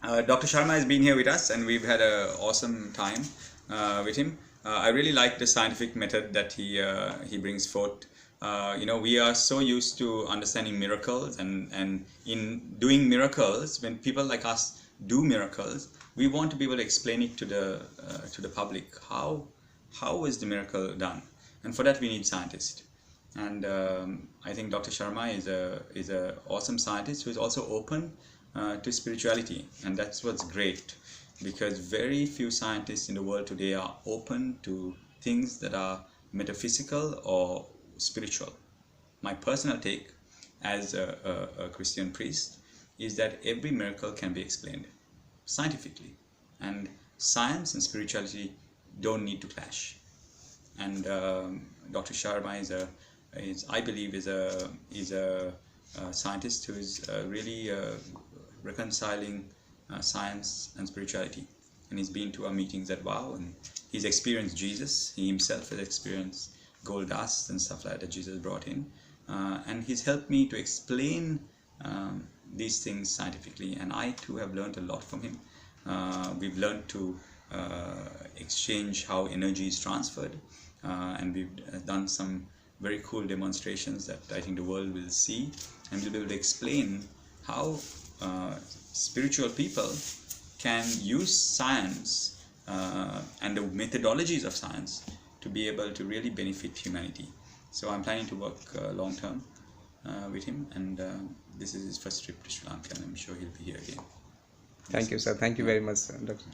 Dr. Sharma has been here with us, and we've had an awesome time with him. I really like the scientific method that he brings forth. We are so used to understanding miracles, and in doing miracles, when people like us do miracles, we want to be able to explain it to the public. How is the miracle done? And for that, we need scientists. And I think Dr. Sharma is a awesome scientist who is also open to spirituality, and that's what's great, because very few scientists in the world today are open to things that are metaphysical or spiritual. My personal take as a Christian priest is that every miracle can be explained scientifically, and science and spirituality don't need to clash. And Dr. Sharma I believe is a scientist who is really reconciling science and spirituality, and he's been to our meetings at WOW, and he's experienced Jesus. He himself has experienced gold dust and stuff like that Jesus brought in, and he's helped me to explain these things scientifically, and I too have learned a lot from him. We've learned to exchange how energy is transferred, and we've done some very cool demonstrations that I think the world will see, and we'll be able to explain how spiritual people can use science and the methodologies of science to be able to really benefit humanity. So I'm planning to work long term with him, and this is his first trip to Sri Lanka, and I'm sure he'll be here again. Thank you, sir. Thank you very much, Dr.